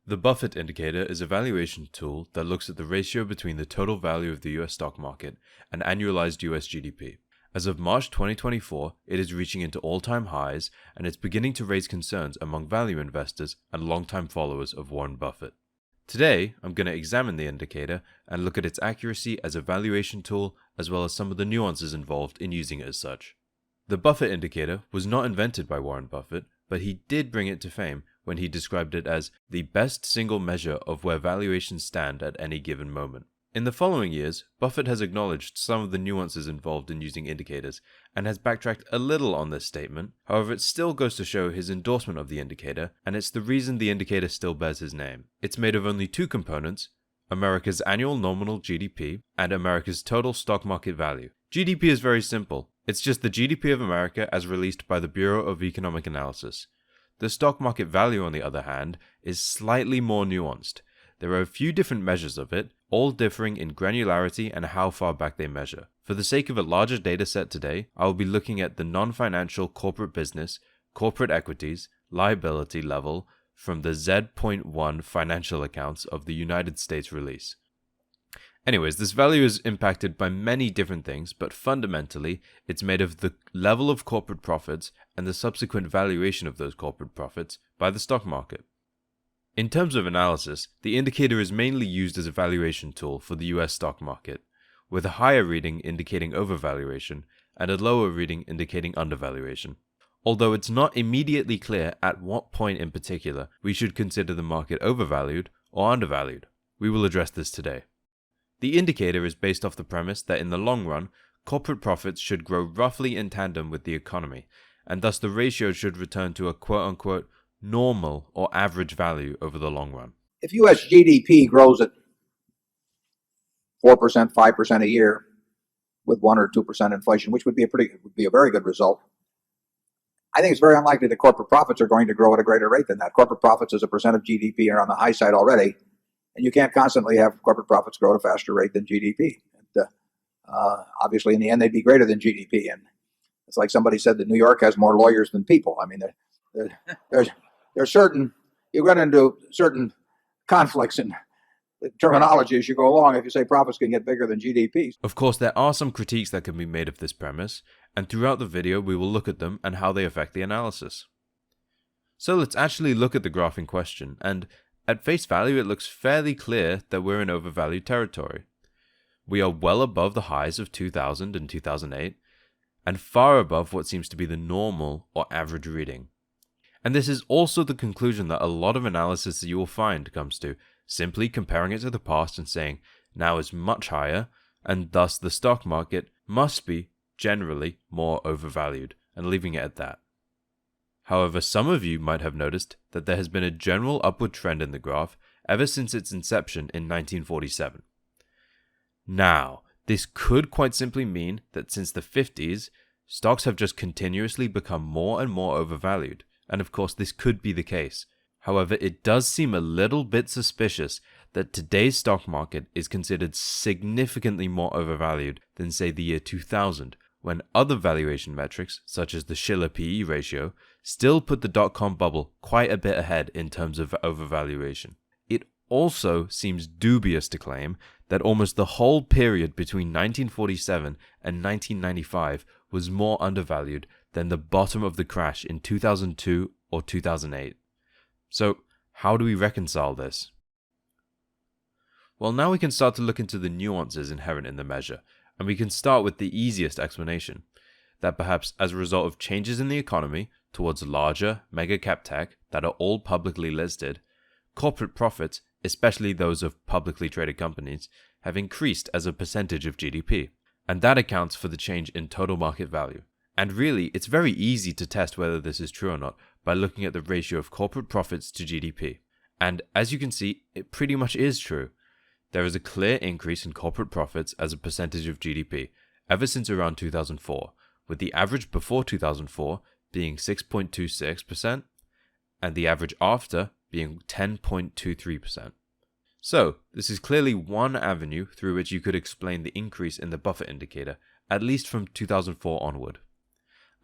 The Buffett Indicator is a valuation tool that looks at the ratio between the total value of the US stock market and annualized US GDP. As of March 2024, it is reaching into all-time highs, and it's beginning to raise concerns among value investors and long-time followers of Warren Buffett. Today, I'm going to examine the indicator and look at its accuracy as a valuation tool, as well as some of the nuances involved in using it as such. The Buffett Indicator was not invented by Warren Buffett, but he did bring it to fame when he described it as the best single measure of where valuations stand at any given moment. In the following years, Buffett has acknowledged some of the nuances involved in using indicators and has backtracked a little on this statement. However, it still goes to show his endorsement of the indicator, and it's the reason the indicator still bears his name. It's made of only two components: America's annual nominal GDP and America's total stock market value. GDP is very simple. It's just the GDP of America as released by the Bureau of Economic Analysis. The stock market value, on the other hand, is slightly more nuanced. There are a few different measures of it, all differing in granularity and how far back they measure. For the sake of a larger data set today, I will be looking at the non-financial corporate business, corporate equities, liability level from the Z.1 financial accounts of the United States release. Anyways, this value is impacted by many different things, but fundamentally, it's made of the level of corporate profits and the subsequent valuation of those corporate profits by the stock market. In terms of analysis, the indicator is mainly used as a valuation tool for the US stock market, with a higher reading indicating overvaluation and a lower reading indicating undervaluation. Although it's not immediately clear at what point in particular we should consider the market overvalued or undervalued. We will address this today. The indicator is based off the premise that in the long run, corporate profits should grow roughly in tandem with the economy, and thus the ratio should return to a quote-unquote normal or average value over the long run. If U.S. GDP grows at 4%, 5% a year with 1 or 2% inflation, which would be a very good result, I think it's very unlikely that corporate profits are going to grow at a greater rate than that. Corporate profits as a percent of GDP are on the high side already, and you can't constantly have corporate profits grow at a faster rate than GDP. And, obviously, in the end, they'd be greater than GDP. And it's like somebody said that New York has more lawyers than people. I mean, there's certain, you run into certain conflicts in terminology as you go along if you say profits can get bigger than GDP. Of course, there are some critiques that can be made of this premise, and throughout the video we will look at them and how they affect the analysis. So let's actually look at the graph in question, and at face value it looks fairly clear that we're in overvalued territory. We are well above the highs of 2000 and 2008, and far above what seems to be the normal or average reading. And this is also the conclusion that a lot of analysis that you will find comes to, simply comparing it to the past and saying now is much higher, and thus the stock market must be generally more overvalued, and leaving it at that. However, some of you might have noticed that there has been a general upward trend in the graph ever since its inception in 1947. Now, this could quite simply mean that since the 50s, stocks have just continuously become more and more overvalued. And of course, this could be the case. However, it does seem a little bit suspicious that today's stock market is considered significantly more overvalued than, say, the year 2000, when other valuation metrics, such as the Shiller PE ratio, still put the dot-com bubble quite a bit ahead in terms of overvaluation. It also seems dubious to claim that almost the whole period between 1947 and 1995 was more undervalued than the bottom of the crash in 2002 or 2008. So, how do we reconcile this? Well, now we can start to look into the nuances inherent in the measure, and we can start with the easiest explanation, that perhaps as a result of changes in the economy towards larger mega-cap tech that are all publicly listed, corporate profits, especially those of publicly traded companies, have increased as a percentage of GDP, and that accounts for the change in total market value. And really, it's very easy to test whether this is true or not by looking at the ratio of corporate profits to GDP. And as you can see, it pretty much is true. There is a clear increase in corporate profits as a percentage of GDP ever since around 2004, with the average before 2004 being 6.26% and the average after being 10.23%. So, this is clearly one avenue through which you could explain the increase in the Buffett indicator, at least from 2004 onward.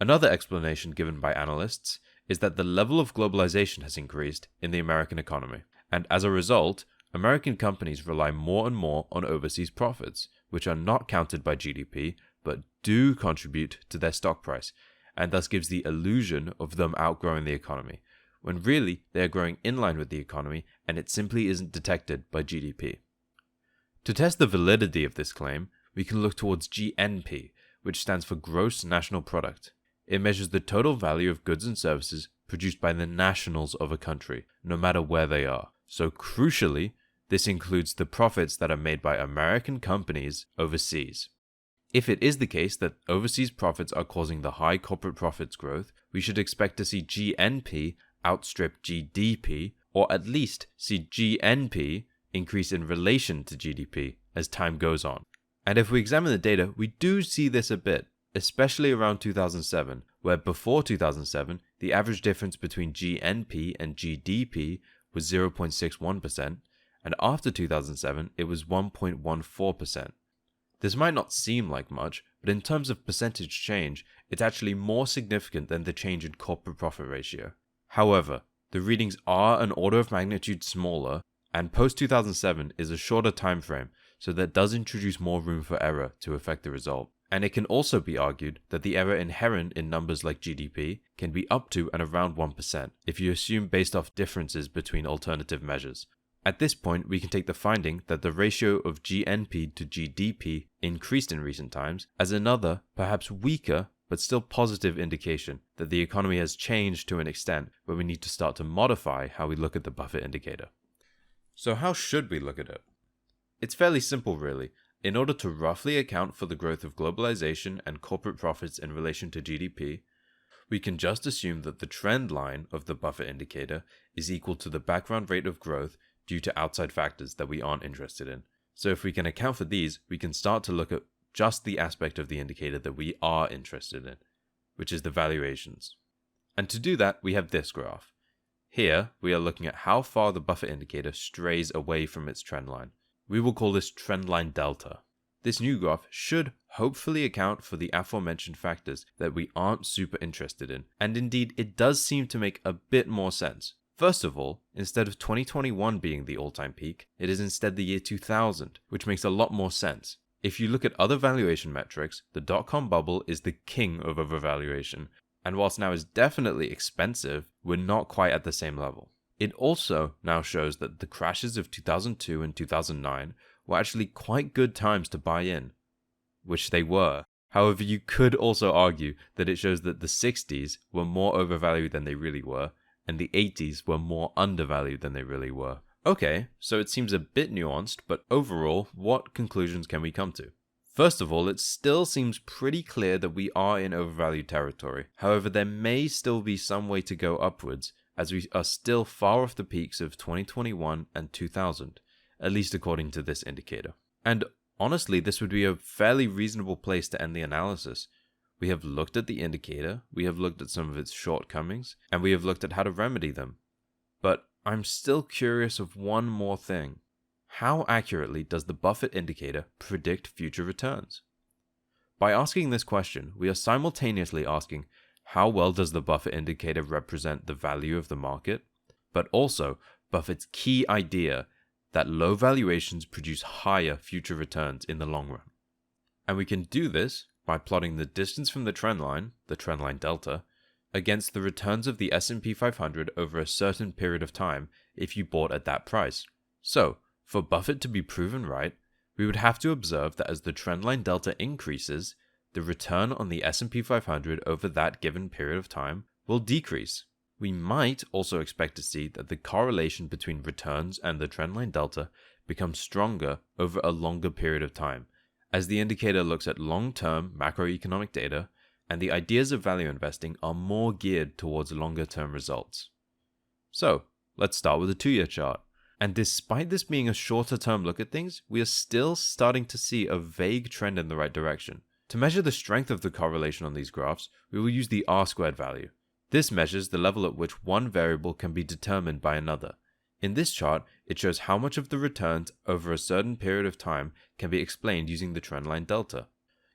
Another explanation given by analysts is that the level of globalization has increased in the American economy. And as a result, American companies rely more and more on overseas profits, which are not counted by GDP, but do contribute to their stock price, and thus gives the illusion of them outgrowing the economy, when really they are growing in line with the economy and it simply isn't detected by GDP. To test the validity of this claim, we can look towards GNP, which stands for Gross National Product. It measures the total value of goods and services produced by the nationals of a country, no matter where they are. So crucially, this includes the profits that are made by American companies overseas. If it is the case that overseas profits are causing the high corporate profits growth, we should expect to see GNP outstrip GDP, or at least see GNP increase in relation to GDP as time goes on. And if we examine the data, we do see this a bit, especially around 2007, where before 2007, the average difference between GNP and GDP was 0.61%, and after 2007, it was 1.14%. This might not seem like much, but in terms of percentage change, it's actually more significant than the change in corporate profit ratio. However, the readings are an order of magnitude smaller, and post-2007 is a shorter time frame, so that does introduce more room for error to affect the result. And it can also be argued that the error inherent in numbers like GDP can be up to and around 1% if you assume based off differences between alternative measures. At this point, we can take the finding that the ratio of GNP to GDP increased in recent times as another, perhaps weaker, but still positive indication that the economy has changed to an extent where we need to start to modify how we look at the Buffett indicator. So how should we look at it? It's fairly simple really. In order to roughly account for the growth of globalization and corporate profits in relation to GDP, we can just assume that the trend line of the Buffett indicator is equal to the background rate of growth due to outside factors that we aren't interested in. So if we can account for these, we can start to look at just the aspect of the indicator that we are interested in, which is the valuations. And to do that, we have this graph. Here, we are looking at how far the Buffett indicator strays away from its trend line. We will call this Trendline Delta. This new graph should hopefully account for the aforementioned factors that we aren't super interested in, and indeed it does seem to make a bit more sense. First of all, instead of 2021 being the all-time peak, it is instead the year 2000, which makes a lot more sense. If you look at other valuation metrics, the dot-com bubble is the king of overvaluation, and whilst now is definitely expensive, we're not quite at the same level. It also now shows that the crashes of 2002 and 2009 were actually quite good times to buy in, which they were. However, you could also argue that it shows that the 60s were more overvalued than they really were, and the 80s were more undervalued than they really were. Okay, so it seems a bit nuanced, but overall, what conclusions can we come to? First of all, it still seems pretty clear that we are in overvalued territory. However, there may still be some way to go upwards, as we are still far off the peaks of 2021 and 2000, at least according to this indicator. And honestly, this would be a fairly reasonable place to end the analysis. We have looked at the indicator, we have looked at some of its shortcomings, and we have looked at how to remedy them. But I'm still curious of one more thing. How accurately does the Buffett indicator predict future returns? By asking this question, we are simultaneously asking, how well does the Buffett indicator represent the value of the market? But also, Buffett's key idea that low valuations produce higher future returns in the long run. And we can do this by plotting the distance from the trendline delta, against the returns of the S&P 500 over a certain period of time if you bought at that price. So, for Buffett to be proven right, we would have to observe that as the trendline delta increases, the return on the S&P 500 over that given period of time will decrease. We might also expect to see that the correlation between returns and the trendline delta becomes stronger over a longer period of time, as the indicator looks at long-term macroeconomic data, and the ideas of value investing are more geared towards longer-term results. So, let's start with a 2-year chart. And despite this being a shorter-term look at things, we are still starting to see a vague trend in the right direction. To measure the strength of the correlation on these graphs, we will use the R-squared value. This measures the level at which one variable can be determined by another. In this chart, it shows how much of the returns over a certain period of time can be explained using the trendline delta.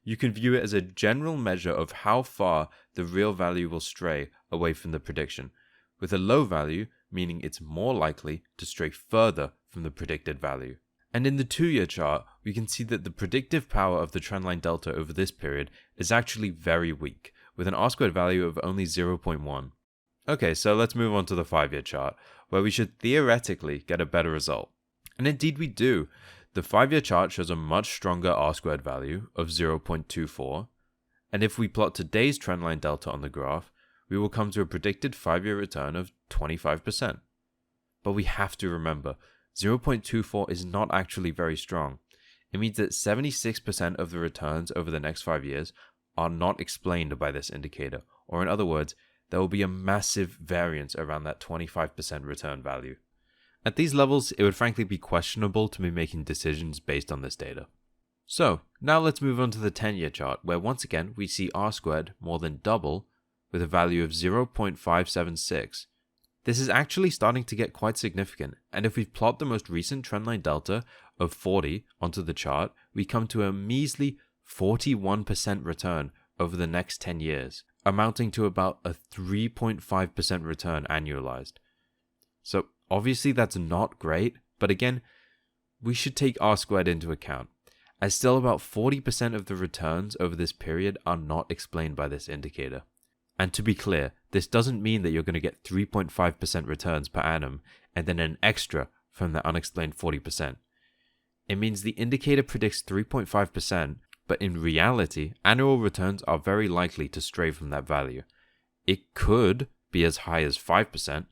You can view it as a general measure of how far the real value will stray away from the prediction. With a low value, meaning it's more likely to stray further from the predicted value. And in the 2-year chart, we can see that the predictive power of the trendline delta over this period is actually very weak, with an R-squared value of only 0.1. Okay, so let's move on to the 5-year chart, where we should theoretically get a better result. And indeed we do. The 5-year chart shows a much stronger R-squared value of 0.24, and if we plot today's trendline delta on the graph, we will come to a predicted 5-year return of 25%. But we have to remember, 0.24 is not actually very strong. It means that 76% of the returns over the next 5 years are not explained by this indicator, or in other words, there will be a massive variance around that 25% return value. At these levels, it would frankly be questionable to be making decisions based on this data. So, now let's move on to the 10-year chart, where once again we see R-squared more than double with a value of 0.576. This is actually starting to get quite significant, and if we plot the most recent trendline delta of 40 onto the chart, we come to a measly 41% return over the next 10 years, amounting to about a 3.5% return annualized. So obviously that's not great, but again, we should take R-squared into account, as still about 40% of the returns over this period are not explained by this indicator. And to be clear, this doesn't mean that you're going to get 3.5% returns per annum and then an extra from the unexplained 40%. It means the indicator predicts 3.5%, but in reality, annual returns are very likely to stray from that value. It could be as high as 5%,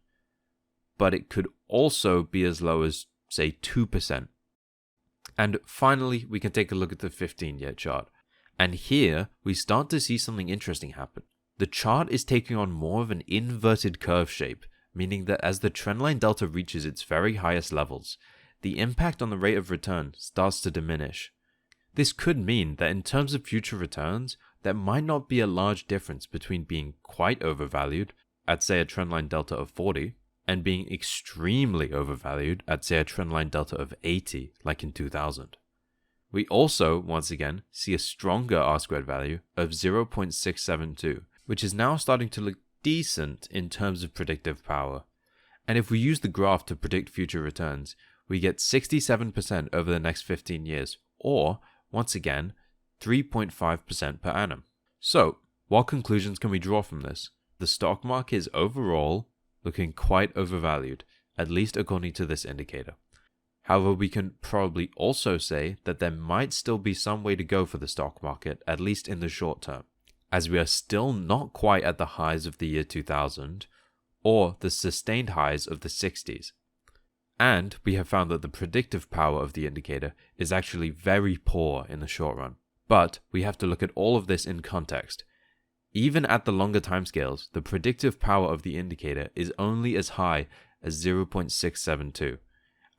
but it could also be as low as, say, 2%. And finally, we can take a look at the 15-year chart. And here, we start to see something interesting happen. The chart is taking on more of an inverted curve shape, meaning that as the trendline delta reaches its very highest levels, the impact on the rate of return starts to diminish. This could mean that in terms of future returns, there might not be a large difference between being quite overvalued at say a trendline delta of 40 and being extremely overvalued at say a trendline delta of 80 like in 2000. We also, once again, see a stronger R-squared value of 0.672, which is now starting to look decent in terms of predictive power. And if we use the graph to predict future returns, we get 67% over the next 15 years, or, once again, 3.5% per annum. So, what conclusions can we draw from this? The stock market is overall looking quite overvalued, at least according to this indicator. However, we can probably also say that there might still be some way to go for the stock market, at least in the short term, as we are still not quite at the highs of the year 2000 or the sustained highs of the 60s. And we have found that the predictive power of the indicator is actually very poor in the short run. But we have to look at all of this in context. Even at the longer timescales, the predictive power of the indicator is only as high as 0.672,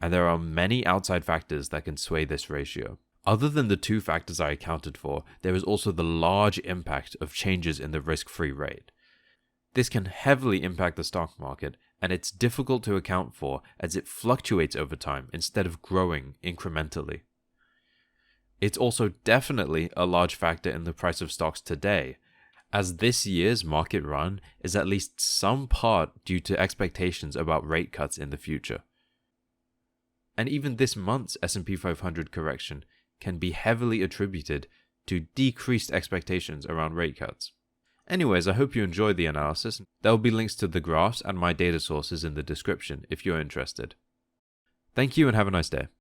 and there are many outside factors that can sway this ratio. Other than the two factors I accounted for, there is also the large impact of changes in the risk-free rate. This can heavily impact the stock market, and it's difficult to account for as it fluctuates over time instead of growing incrementally. It's also definitely a large factor in the price of stocks today, as this year's market run is at least some part due to expectations about rate cuts in the future. And even this month's S&P 500 correction can be heavily attributed to decreased expectations around rate cuts. Anyways, I hope you enjoyed the analysis. There will be links to the graphs and my data sources in the description if you're interested. Thank you and have a nice day.